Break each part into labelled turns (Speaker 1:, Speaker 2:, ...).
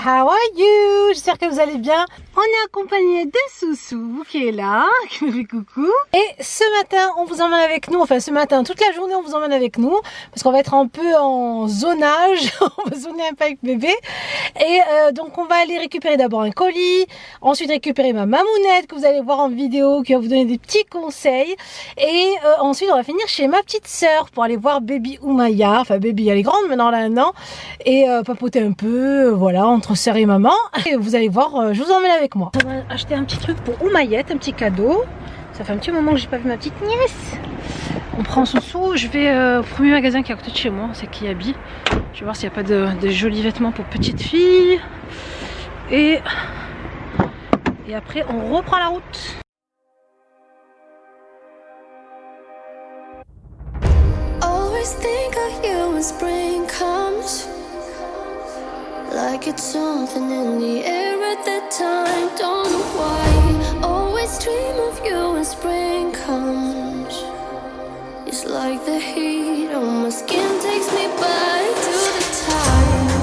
Speaker 1: how are you? J'espère que vous allez bien. On est accompagné de Soussou qui est là, qui me fait coucou. Et ce matin, on vous emmène avec nous, enfin ce matin, toute la journée, on vous emmène avec nous parce qu'on va être un peu en zonage, on va zoner un peu avec bébé. Et donc on va aller récupérer d'abord un colis, ensuite récupérer ma mamounette que vous allez voir en vidéo, qui va vous donner des petits conseils. Et ensuite, on va finir chez ma petite sœur pour aller voir Baby Oumaya. Enfin, Baby, elle est grande maintenant, elle a 1 an. Et papoter un peu, voilà, entre sœur et maman. Et vous allez voir, je vous emmène avec moi. On va acheter un petit truc pour Oumayette, un petit cadeau. Ça fait un petit moment que j'ai pas vu ma petite nièce. On prend Soussou, je vais au premier magasin qui est à côté de chez moi, c'est Kiabi. Je vais voir s'il n'y a pas de jolis vêtements pour petite fille. Et après, on reprend la route.
Speaker 2: Always think of you when spring comes, like it's something in the air at that time. Don't know why. Always dream of you when spring comes. It's like the heat on my skin takes me back to the time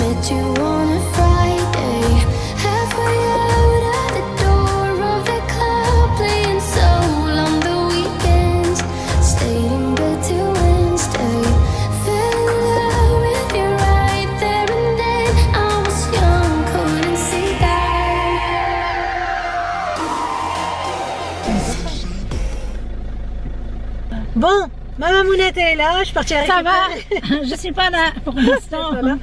Speaker 2: met you on a Friday, halfway out at the door of the club, playing soul on the weekends, stayed in bed till Wednesday, fell in love with you right there and then. I was young, couldn't see that.
Speaker 1: Bon, ma mamounette est là, je suis partie à récupérer.
Speaker 3: Ça va. Je suis pas là pour l'instant.
Speaker 1: Voilà.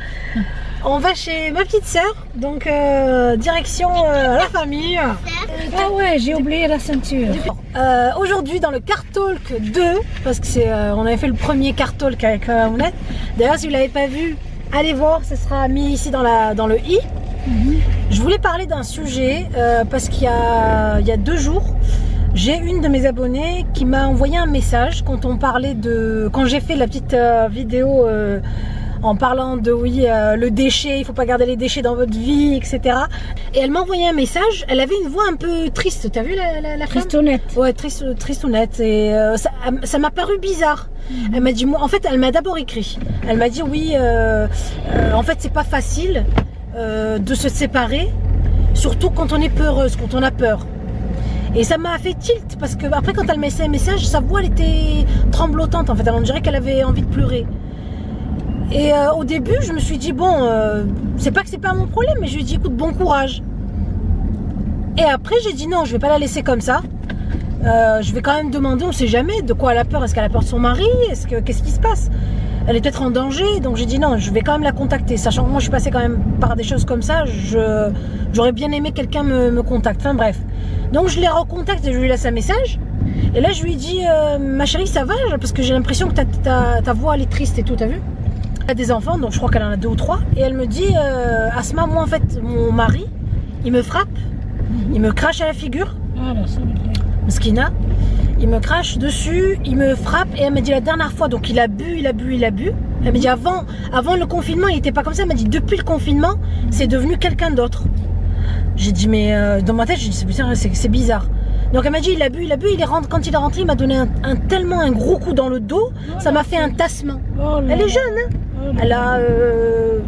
Speaker 1: On va chez ma petite sœur, donc direction la famille.
Speaker 3: Ah ouais, j'ai oublié la ceinture.
Speaker 1: Aujourd'hui dans le Car Talk 2, parce que c'est, on avait fait le premier Car Talk avec ma mamounette. D'ailleurs, si vous ne l'avez pas vu, allez voir, ce sera mis ici dans le i. Je voulais parler d'un sujet parce qu'il y a 2 jours, j'ai une de mes abonnées qui m'a envoyé un message quand on parlait de, quand j'ai fait la petite vidéo en parlant de le déchet, il faut pas garder les déchets dans votre vie, etc. Et elle m'a envoyé un message, elle avait une voix un peu triste, t'as vu la femme?
Speaker 3: Tristounette.
Speaker 1: Ouais, tristounette, et ça m'a paru bizarre. Elle m'a dit, moi, en fait, elle m'a d'abord écrit, elle m'a dit oui, en fait c'est pas facile de se séparer, surtout quand on est peureuse, quand on a peur. Et ça m'a fait tilt parce que après, quand elle m'a laissé un message, sa voix elle était tremblotante en fait, on dirait qu'elle avait envie de pleurer. Et au début, je me suis dit bon, c'est pas que c'est pas mon problème, mais je lui ai dit écoute, bon courage. Et après, j'ai dit non, je vais pas la laisser comme ça. Je vais quand même demander, on sait jamais de quoi elle a peur. Est-ce qu'elle a peur de son mari? Qu'est-ce qui se passe? Elle est peut-être en danger, donc j'ai dit non, je vais quand même la contacter, sachant que moi je suis passée quand même par des choses comme ça. J'aurais bien aimé que quelqu'un me contacte, enfin bref. Donc je les recontacte et je lui laisse un message. Et là je lui dis ma chérie, ça va? Parce que j'ai l'impression que ta voix elle est triste et tout, t'as vu? Elle a des enfants, donc je crois qu'elle en a 2 ou 3. Et elle me dit Asma, moi en fait mon mari il me frappe, il me crache à la figure, Mskina, il me crache dessus, il me frappe. Et elle m'a dit la dernière fois, donc il a bu. Elle m'a dit avant le confinement il était pas comme ça. Elle m'a dit depuis le confinement c'est devenu quelqu'un d'autre. J'ai dit mais dans ma tête j'ai dit c'est bizarre. Donc elle m'a dit il a bu, quand il est rentré il m'a donné tellement un gros coup dans le dos, ça m'a fait un tassement. Elle est jeune hein, elle a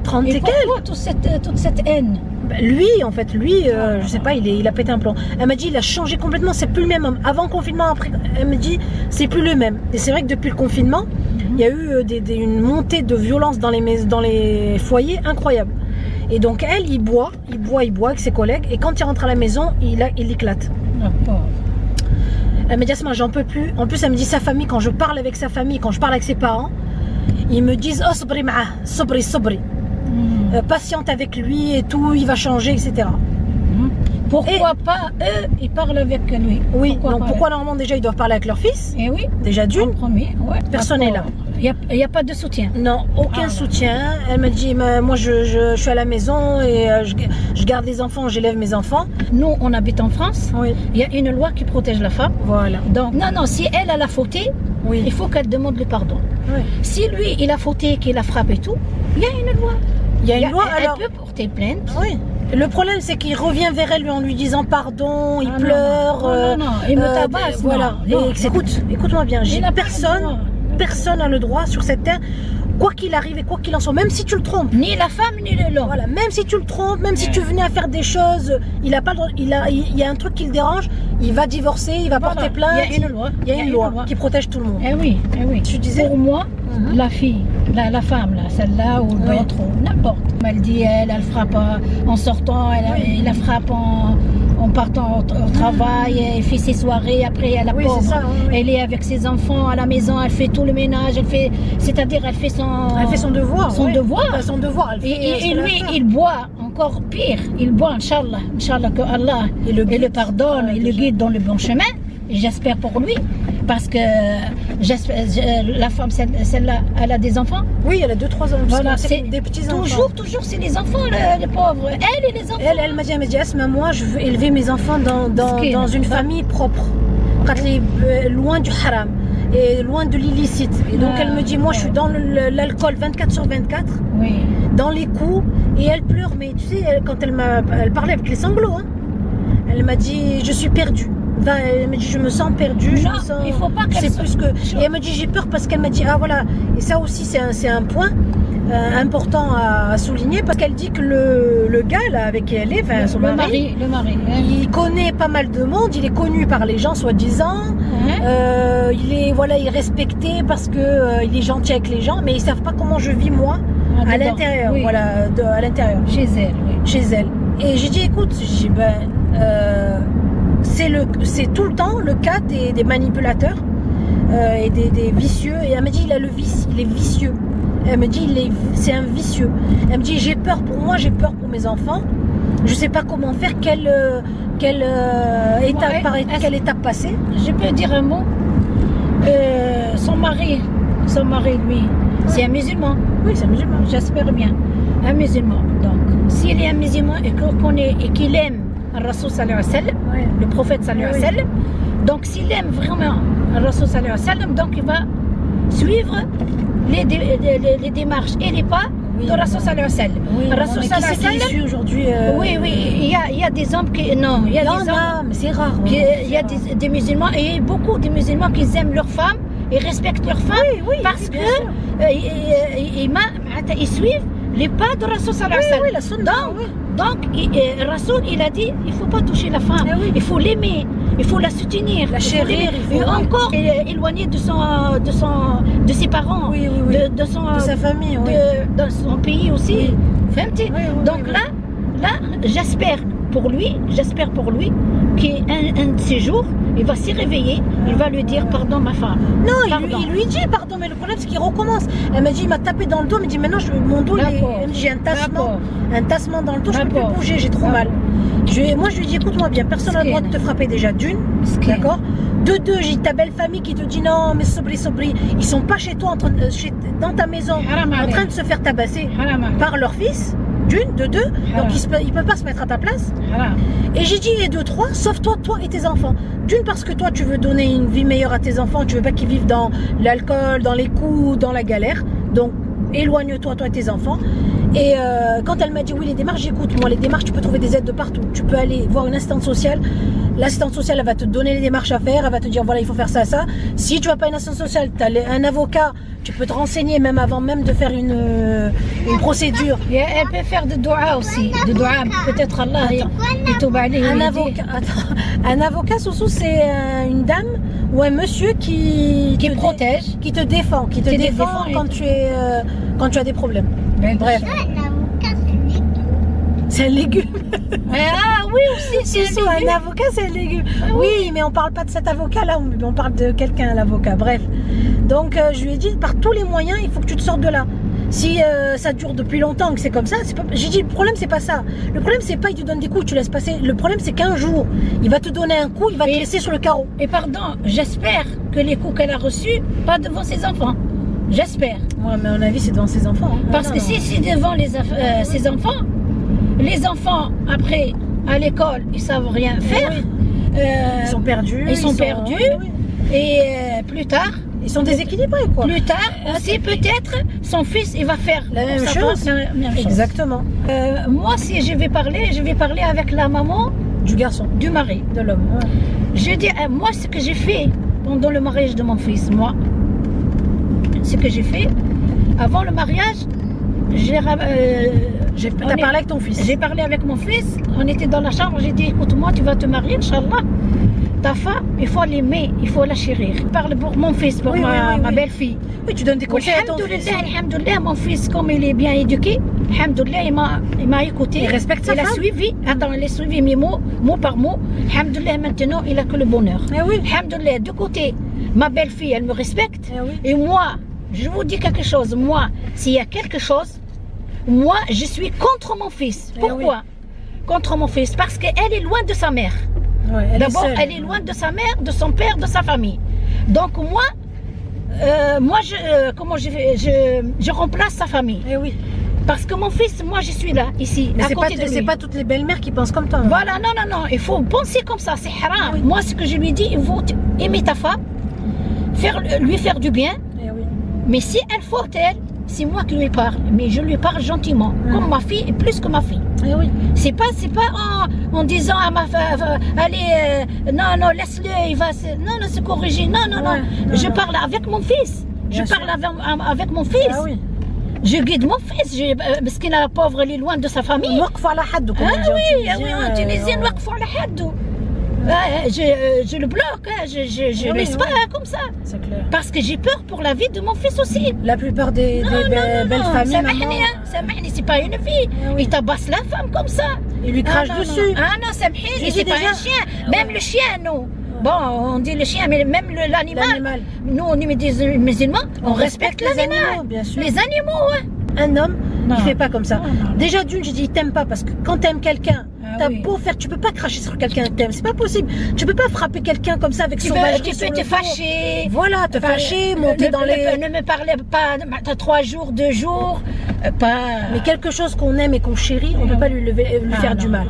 Speaker 1: 30 et quelques.
Speaker 3: Pourquoi toute cette haine?
Speaker 1: Lui, en fait, je sais pas, il a pété un plomb. Elle m'a dit, il a changé complètement, c'est plus le même homme. Avant le confinement, après, elle me dit, c'est plus le même. Et c'est vrai que depuis le confinement, il y a eu une montée de violence dans les foyers incroyable. Et donc elle, il boit avec ses collègues. Et quand il rentre à la maison, il éclate.
Speaker 3: Ah, pauvre.
Speaker 1: Elle m'a dit, Asma, j'en peux plus. En plus, elle me dit, sa famille, quand je parle avec sa famille, quand je parle avec ses parents, ils me disent, oh, sobri ma'a, sobri. Patiente avec lui et tout, il va changer, etc.
Speaker 3: Pourquoi pas eux, ils parlent avec lui?
Speaker 1: Oui, pourquoi normalement déjà ils doivent parler avec leur fils?
Speaker 3: Et oui,
Speaker 1: déjà d'une.
Speaker 3: Premier, ouais.
Speaker 1: Personne n'est là.
Speaker 3: Il n'y a pas de soutien?
Speaker 1: Non, aucun soutien. Elle m'a dit, moi je suis à la maison et je garde les enfants, j'élève mes enfants.
Speaker 3: Nous, on habite en France.
Speaker 1: Oui.
Speaker 3: Il y a une loi qui protège la femme.
Speaker 1: Voilà.
Speaker 3: Donc, non, si elle a fauté, oui, il faut qu'elle demande le pardon. Oui. Si lui, il a fauté, qu'il a frappé et tout, il y a une loi.
Speaker 1: Il y a une loi,
Speaker 3: elle peut porter plainte.
Speaker 1: Oui. Le problème, c'est qu'il revient vers elle en lui disant pardon, il pleure.
Speaker 3: Non, il me tabasse.
Speaker 1: Voilà. Écoute-moi bien. Personne n'a le droit sur cette terre quoi qu'il arrive et quoi qu'il en soit, même si tu le trompes.
Speaker 3: Ni la femme, ni l'homme.
Speaker 1: Voilà, même si tu le trompes, même si tu venais à faire des choses, il a pas le droit, il y a un truc qui le dérange, il va divorcer, il va porter plainte.
Speaker 3: Il y a une loi.
Speaker 1: Il y a une loi qui protège tout le monde.
Speaker 3: Eh oui, eh oui.
Speaker 1: Tu disais.
Speaker 3: Pour moi, la fille, la femme, là, celle-là ou l'autre, n'importe. Elle dit, elle frappe en sortant, elle la frappe en partant au travail, elle fait ses soirées, après elle a la pauvre,
Speaker 1: ça,
Speaker 3: elle est avec ses enfants à la maison, elle fait tout le ménage, c'est-à-dire elle fait son
Speaker 1: devoir.
Speaker 3: Son devoir.
Speaker 1: Son devoir.
Speaker 3: Et lui, il boit encore pire, il boit, Inch'Allah, que Allah le pardonne, il le guide dans le bon chemin, et j'espère pour lui. Parce que la femme, celle-là, elle a des enfants.
Speaker 1: Oui, elle a 2-3 ans.
Speaker 3: Voilà,
Speaker 1: c'est des petits enfants.
Speaker 3: Toujours, c'est les enfants, les pauvres. Elle et les enfants.
Speaker 1: Elle m'a dit, Asma, moi, je veux élever mes enfants dans une famille propre. Quand elle est loin du haram et loin de l'illicite. Et donc, elle me dit, moi, je suis dans l'alcool 24/24.
Speaker 3: Oui.
Speaker 1: Dans les coups. Et elle pleure. Mais tu sais, quand elle parlait avec les sanglots, hein, elle m'a dit, je suis perdue. Elle me dit je me sens perdue, je me sens.
Speaker 3: Il faut pas qu'elle
Speaker 1: plus que. Et elle me dit j'ai peur parce qu'elle m'a dit ah voilà, et ça aussi c'est un point important à souligner parce qu'elle dit que le gars là avec qui elle est, son mari, il connaît pas mal de monde, il est connu par les gens soi-disant, il est respecté parce que il est gentil avec les gens, mais ils savent pas comment je vis moi à l'intérieur, à l'intérieur.
Speaker 3: Chez elle, oui.
Speaker 1: Chez elle. Et j'ai dit écoute, c'est tout le temps le cas des manipulateurs et des vicieux. Et elle me dit il a le vice, il est vicieux. Elle me dit c'est un vicieux. Elle me dit j'ai peur pour moi, j'ai peur pour mes enfants. Je sais pas comment faire, quelle étape passer.
Speaker 3: Je peux dire un mot. Son mari lui, c'est un musulman.
Speaker 1: Oui, c'est un musulman.
Speaker 3: J'espère bien. Un musulman. Donc, s'il est un musulman et qu'on connaît et qu'il aime Rasoul sallallahu alayhi wa sallam, le prophète sallallahu alayhi wa sallam, donc s'il aime vraiment Rasoul sallallahu alayhi wa sallam, donc il va suivre les démarches et les pas de Rasoul sallallahu alayhi wa sallam.
Speaker 1: Oui, Rasoul sallallahu alayhi wa sallam aujourd'hui.
Speaker 3: Oui, il y a des hommes qui non, il y a des hommes,
Speaker 1: mais c'est rare.
Speaker 3: Il y a des musulmans et beaucoup de musulmans qui aiment leurs femmes et respectent leurs femmes parce que ils suivent les pas de Rasoul sallallahu alayhi wa sallam. Donc, Rasoul, il a dit, il ne faut pas toucher la femme, il faut l'aimer, il faut la soutenir, la chérir, et encore éloigner de ses parents, de
Speaker 1: sa famille,
Speaker 3: de son pays aussi. Donc là, j'espère pour lui qu'un de ces jours, il va s'y réveiller, il va lui dire pardon ma femme.
Speaker 1: Non, il lui dit pardon, mais le problème c'est qu'il recommence. Elle m'a dit, il m'a tapé dans le dos, elle m'a dit maintenant mon dos, j'ai un tassement dans le dos, je peux plus bouger, j'ai trop mal. Moi je lui dis écoute-moi bien, personne n'a le droit de te frapper déjà d'une, d'accord. De deux, j'ai ta belle famille qui te dit non mais sobri, ils sont pas chez toi dans ta maison en train de se faire tabasser par leur fils. De deux, donc ils peuvent pas se mettre à ta place. Et j'ai dit et de trois, sauf toi et tes enfants. D'une parce que toi tu veux donner une vie meilleure à tes enfants, tu veux pas qu'ils vivent dans l'alcool, dans les coups, dans la galère. Donc éloigne-toi toi et tes enfants. Et quand elle m'a dit oui les démarches, j'écoute. Moi les démarches, tu peux trouver des aides de partout. Tu peux aller voir une assistante sociale. L'assistante sociale elle va te donner les démarches à faire, elle va te dire voilà il faut faire ça. Si tu n'as pas une assistante sociale, tu as un avocat, tu peux te renseigner même avant même de faire une procédure.
Speaker 3: Et elle peut faire de doua aussi, peut-être Allah
Speaker 1: un avocat Soussou c'est une dame ou un monsieur qui
Speaker 3: protège,
Speaker 1: qui te défend, quand tu as des problèmes. Bref. C'est un légume.
Speaker 3: Ah oui aussi, c'est
Speaker 1: un avocat, c'est un légume. Oui, mais on parle pas de cet avocat-là, on parle de quelqu'un, l'avocat. Bref. Donc je lui ai dit, par tous les moyens, il faut que tu te sortes de là. Si ça dure depuis longtemps, que c'est comme ça, j'ai dit le problème c'est pas ça. Le problème c'est pas il te donne des coups, tu laisses passer. Le problème c'est qu'un jour, il va te donner un coup, il va te laisser sur le carreau.
Speaker 3: Et pardon, j'espère que les coups qu'elle a reçus, pas devant ses enfants. J'espère.
Speaker 1: Ouais, mais à mon avis c'est devant ses enfants. Hein.
Speaker 3: Parce que si c'est devant ses enfants, les enfants après à l'école ils savent rien faire.
Speaker 1: Ils sont perdus.
Speaker 3: Et plus tard.
Speaker 1: Ils sont déséquilibrés quoi.
Speaker 3: Plus tard aussi peut-être son fils il va faire
Speaker 1: la même chose. Exactement.
Speaker 3: Moi si je vais parler avec la maman
Speaker 1: du garçon,
Speaker 3: du mari,
Speaker 1: de l'homme. Ouais.
Speaker 3: Je dis moi ce que j'ai fait pendant le mariage de mon fils, ce que j'ai fait, Avant le mariage,
Speaker 1: T'as parlé avec ton fils?
Speaker 3: J'ai parlé avec mon fils. On était dans la chambre. J'ai dit, écoute-moi, tu vas te marier, Inch'Allah. Ta femme, il faut l'aimer, il faut la chérir. Je parle pour mon fils, pour ma belle-fille.
Speaker 1: Oui, tu donnes des conseils à ton fils.
Speaker 3: Alhamdoulilah, mon fils, comme il est bien éduqué, alhamdoulilah, il m'a écouté.
Speaker 1: Il respecte sa femme.
Speaker 3: Il a suivi, il a suivi mes mots, mot par mot. Alhamdoulilah, maintenant, il a que le bonheur.
Speaker 1: Oui.
Speaker 3: Alhamdoulilah, de côté, ma belle-fille, elle me respecte.
Speaker 1: Oui.
Speaker 3: Et moi, je vous dis quelque chose. Moi, s'il y a quelque chose, moi, je suis contre mon fils. Pourquoi? Contre mon fils, parce qu'elle est loin de sa mère.
Speaker 1: Ouais,
Speaker 3: d'abord, elle est loin de sa mère, de son père, de sa famille. Donc moi, je remplace sa famille.
Speaker 1: Oui.
Speaker 3: Parce que mon fils, moi, je suis là, ici,
Speaker 1: mais
Speaker 3: à côté de lui.
Speaker 1: C'est pas toutes les belles-mères qui pensent comme toi. Hein.
Speaker 3: Voilà, non, il faut penser comme ça, c'est haram.
Speaker 1: Oui.
Speaker 3: Moi, ce que je lui dis, il faut aimer ta femme, lui faire du bien.
Speaker 1: Oui.
Speaker 3: Mais si elle faute, c'est moi qui lui parle, mais je lui parle gentiment, comme ma fille et plus que ma fille.
Speaker 1: Oui.
Speaker 3: C'est pas en disant à ma femme, allez, non, laisse-le, il va se corriger. Non. Je parle avec mon fils. Je parle avec mon fils.
Speaker 1: Ah oui.
Speaker 3: Je guide mon fils, parce qu'il a pauvre, il est loin de sa famille. Oui, en tunisien, je le bloque, je laisse pas comme ça.
Speaker 1: C'est clair.
Speaker 3: Parce que j'ai peur pour la vie de mon fils aussi.
Speaker 1: La plupart des belles familles,
Speaker 3: Samahni, c'est pas une fille. Il tabasse la femme comme ça.
Speaker 1: Il lui crache dessus.
Speaker 3: Non, Samahni, c'est pas un chien. Même le chien, non. Bon, on dit le chien, mais même l'animal. Nous, on est des musulmans, on respecte l'animal.
Speaker 1: Bien sûr.
Speaker 3: Les animaux, ouais.
Speaker 1: Un homme, il fait pas comme ça. Déjà d'une, j'ai dit, il t'aime pas parce que quand t'aimes quelqu'un, t'as beau faire, tu peux pas cracher sur quelqu'un que t'aimes, c'est pas possible. Tu peux pas frapper quelqu'un comme ça avec sauvagerie.
Speaker 3: Tu peux te fâcher.
Speaker 1: Voilà, te fâcher, monter dans les.
Speaker 3: Ne me parlez pas, t'as 3 jours, 2 jours, pas.
Speaker 1: Mais quelque chose qu'on aime et qu'on chérit, on peut pas lui faire du mal.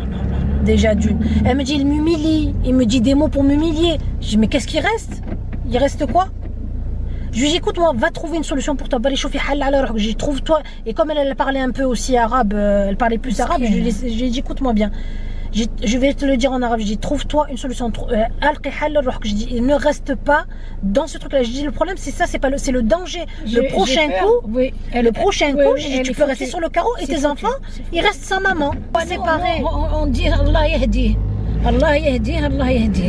Speaker 1: Déjà d'une. Elle me dit, il m'humilie, il me dit des mots pour m'humilier. Je dis, mais qu'est-ce qui reste? Il reste quoi? Je lui dis, écoute-moi, va trouver une solution pour toi. Je dis, trouve-toi. Et comme elle parlait un peu aussi arabe, elle parlait plus arabe, je lui ai dit, écoute-moi bien. Je vais te le dire en arabe. Je dis, trouve-toi une solution. Je dis, il ne reste pas dans ce truc-là. Je dis, le problème, c'est ça, c'est le danger. Le prochain coup, je dis, tu peux rester sur le carreau et tes enfants, ils restent sans maman, séparés.
Speaker 3: On dit, Allah yahdi. Allah yahdi.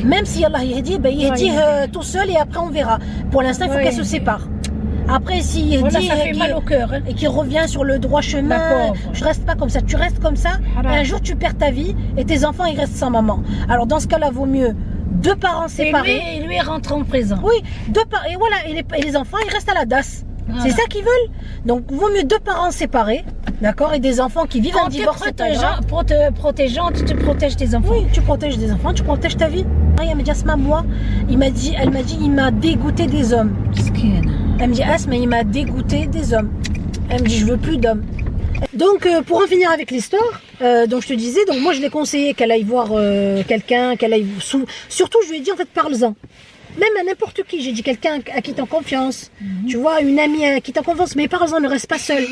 Speaker 1: Même si Allah yahdi, yahdi tout seul et après on verra. Pour l'instant, il faut qu'elle se sépare. Après, si
Speaker 3: ça fait mal au cœur.
Speaker 1: Et qui revient sur le droit chemin, je reste pas comme ça. Tu restes comme ça, et un jour tu perds ta vie et tes enfants ils restent sans maman. Alors dans ce cas-là, vaut mieux 2 parents séparés.
Speaker 3: Et lui rentre en prison.
Speaker 1: Oui, et voilà, et les enfants ils restent à la DAS. Voilà. C'est ça qu'ils veulent. Donc vaut mieux 2 parents séparés, d'accord, et des enfants qui vivent un divorce.
Speaker 3: Protégeant, tu te protèges tes enfants.
Speaker 1: Oui, tu protèges des enfants, tu protèges ta vie. Asma, moi, elle m'a dit, il m'a dégoûté des hommes. Elle me dit, Asma, il m'a dégoûté des hommes. Elle me dit, je veux plus d'hommes. Donc pour en finir avec l'histoire, donc je te disais, donc moi je l'ai conseillé qu'elle aille voir quelqu'un, qu'elle aille surtout je lui ai dit en fait parle-en. Même à n'importe qui, j'ai dit quelqu'un à qui t'as confiance, tu vois, une amie à qui t'as confiance, mais parle-en, ne reste pas seule,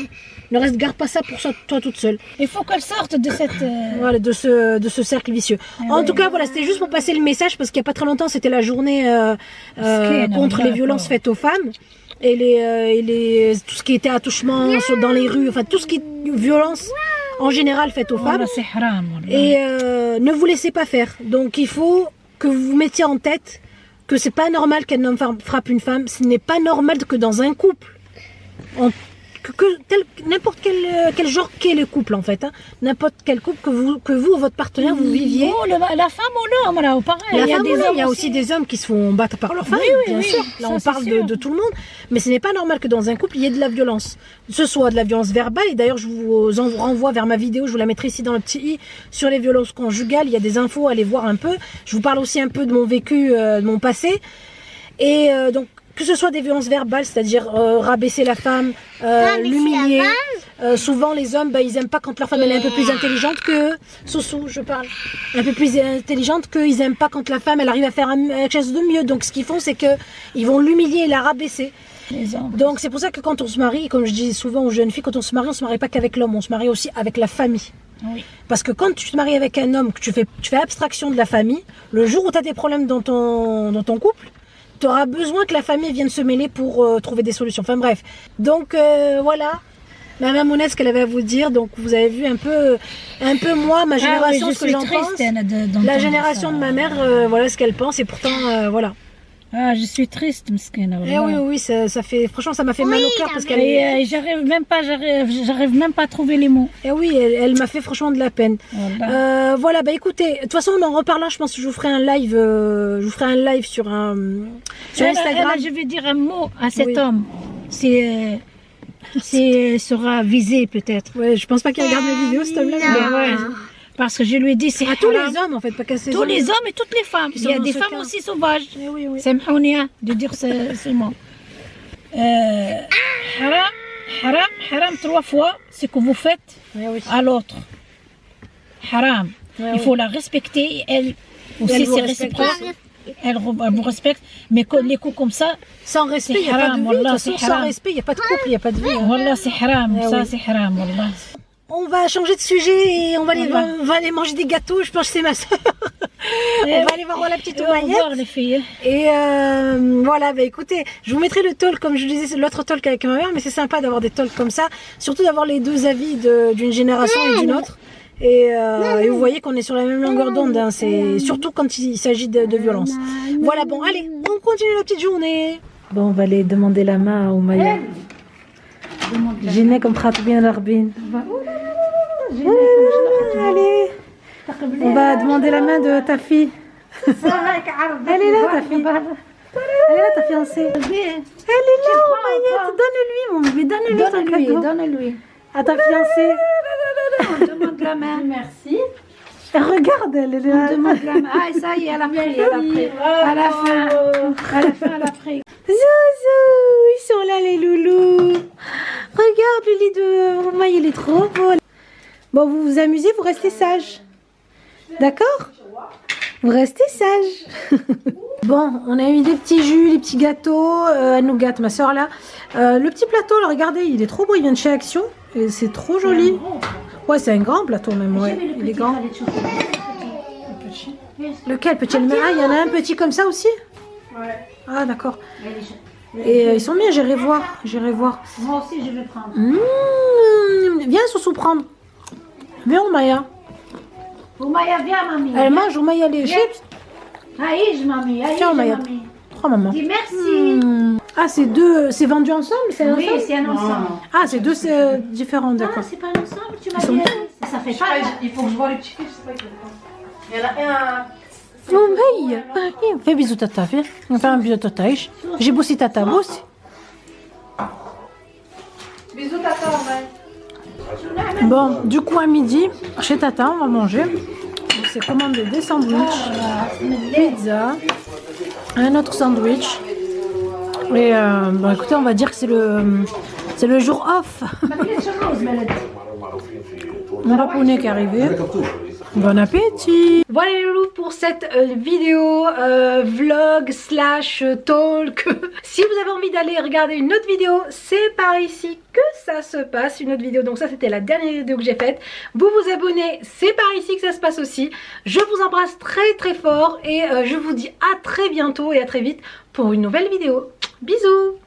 Speaker 1: garde pas ça pour toi toute seule.
Speaker 3: Il faut qu'elle sorte de cette...
Speaker 1: Voilà, de ce cercle vicieux. En tout cas, voilà, c'était juste pour passer le message, parce qu'il n'y a pas très longtemps, c'était la journée contre les violences faites aux femmes, et tout ce qui était attouchement dans les rues, enfin tout ce qui est violence en général faite aux femmes. Et ne vous laissez pas faire. Donc il faut que vous vous mettiez en tête que c'est pas normal qu'un homme frappe une femme, ce n'est pas normal que dans un couple, n'importe quel genre qu'est le couple en fait, n'importe quel couple que vous ou votre partenaire vous viviez.
Speaker 3: La femme ou l'homme, là, pareil.
Speaker 1: Il y a aussi des hommes qui se font battre par leur femme, bien sûr. Là, on parle de tout le monde, mais ce n'est pas normal que dans un couple il y ait de la violence, que ce soit de la violence verbale. Et d'ailleurs, je vous renvoie vers ma vidéo, je vous la mettrai ici dans le petit i sur les violences conjugales. Il y a des infos, allez voir un peu. Je vous parle aussi un peu de mon vécu, de mon passé, et donc. Que ce soit des violences verbales, c'est-à-dire rabaisser la femme, l'humilier. Souvent, les hommes, ils aiment pas quand leur femme elle est un peu plus intelligente que Soussou, je parle. Un peu plus intelligente qu'ils aiment pas quand la femme elle arrive à faire quelque chose de mieux. Donc, ce qu'ils font, c'est que ils vont l'humilier et la rabaisser. Donc, c'est pour ça que quand on se marie, comme je dis souvent aux jeunes filles, quand on se marie pas qu'avec l'homme, on se marie aussi avec la famille. Oui. Parce que quand tu te maries avec un homme, que tu fais abstraction de la famille, le jour où tu as des problèmes dans ton couple, tu auras besoin que la famille vienne se mêler pour trouver des solutions. Enfin bref. Donc voilà. Ma mamounette, ce qu'elle avait à vous dire. Donc vous avez vu un peu moi, ma génération, ce que j'en pense. La génération de ma mère, voilà ce qu'elle pense. Et pourtant, voilà.
Speaker 3: Ah, je suis triste, Mskina.
Speaker 1: Eh oui, ça fait, franchement, ça m'a fait mal au cœur parce qu'elle.
Speaker 3: J'arrive même pas à trouver les mots.
Speaker 1: Eh oui, elle m'a fait franchement de la peine. Voilà, bah écoutez, de toute façon, on en reparlera. Je pense que je vous ferai un live, sur Instagram.
Speaker 3: Je vais dire un mot à cet homme. Sera visé peut-être.
Speaker 1: Ouais, je pense pas qu'il regarde mes vidéos, cet homme-là.
Speaker 3: Parce que je lui ai dit, c'est
Speaker 1: à tous les hommes en fait, pas qu'à ces
Speaker 3: tous les hommes et toutes les femmes. Il y a des femmes aussi sauvages.
Speaker 1: Oui.
Speaker 3: C'est m'hounia de dire ce mot. Haram 3 fois ce que vous faites à l'autre. Haram. Il faut la respecter. Elle aussi c'est réciproque. Elle vous respecte, mais les coups comme ça,
Speaker 1: sans respect, il n'y a pas de vie. Sans respect, il n'y a pas de couple, il n'y a pas de vie.
Speaker 3: Wallah, c'est haram. Ça, c'est haram, wallah.
Speaker 1: On va changer de sujet et on va aller manger des gâteaux. Je pense que c'est ma soeur. On va aller voir la petite Omayette.
Speaker 3: Les filles.
Speaker 1: Et voilà, bah écoutez, je vous mettrai le talk, comme je disais, c'est l'autre talk avec ma mère, mais c'est sympa d'avoir des talks comme ça, surtout d'avoir les deux avis d'une génération et d'une autre. Et vous voyez qu'on est sur la même longueur d'onde, hein, c'est surtout quand il s'agit de violence. Voilà, bon, allez, on continue la petite journée. Bon, on va aller demander la main à Oumaya. J'ai comme frappe bien l'arbine. Allez, on va demander la main de ta fille. Elle est là, ta fille. Elle est là, ta fiancée. Elle est là, Oumaya. Donne-lui, mon bébé, donne-lui ton cadeau.
Speaker 3: Donne-lui.
Speaker 1: À ta fiancée.
Speaker 3: On demande la main.
Speaker 1: Merci. Regarde, elle est là.
Speaker 3: On demande la main. Ah, ça y est, elle a pris. À la fin, elle a pris.
Speaker 1: Zouzou, ils sont là les loulous. Regarde le lit de Oumaya, il est trop beau. Bon, vous vous amusez, vous restez sage. D'accord? Vous restez sage. Bon, on a eu des petits jus, des petits gâteaux. Elle nous gâte, ma soeur là. Le petit plateau, là, regardez, il est trop beau. Il vient de chez Action. Et c'est trop joli. Ouais, c'est un grand plateau même. Ouais. Il est grand. Lequel petit? Ah, il y en a un petit comme ça aussi? Ouais. Ah, d'accord. Et ils sont bien, j'irai voir.
Speaker 3: Moi aussi, je vais prendre.
Speaker 1: Viens, Soussou, prendre. Viens, Oumaya.
Speaker 3: Oumaya, viens, mamie.
Speaker 1: Elle mange, Oumaya, les chips.
Speaker 3: Aïe, mamie.
Speaker 1: Tiens, Oumaya. Prends, maman.
Speaker 3: Dis merci.
Speaker 1: Ah, c'est deux. C'est vendu ensemble?
Speaker 3: Oui, c'est un ensemble.
Speaker 1: Ah, c'est deux différents, d'accord.
Speaker 3: Ah, c'est pas un ensemble, tu m'as dit. Ça fait pas.
Speaker 4: Il faut que je vois les petits clips, c'est pas que il y en a un.
Speaker 1: Oumaya. Fais bisous, tata. Viens. On va faire un bisou, tata. J'ai bossé, tata. Bossé.
Speaker 4: Bisous, tata,
Speaker 1: Bon, du coup, à midi, chez tata, on va manger. On s'est commandé des sandwichs, pizza, un autre sandwich. Et bon, écoutez, on va dire que c'est le jour off. Mon rapounet qui est arrivé. Bon appétit. Voilà les loulous pour cette vidéo vlog slash talk. Si vous avez envie d'aller regarder une autre vidéo, c'est par ici que ça se passe, une autre vidéo. Donc ça, c'était la dernière vidéo que j'ai faite. Vous vous abonnez, c'est par ici que ça se passe aussi. Je vous embrasse très très fort et je vous dis à très bientôt et à très vite pour une nouvelle vidéo. Bisous.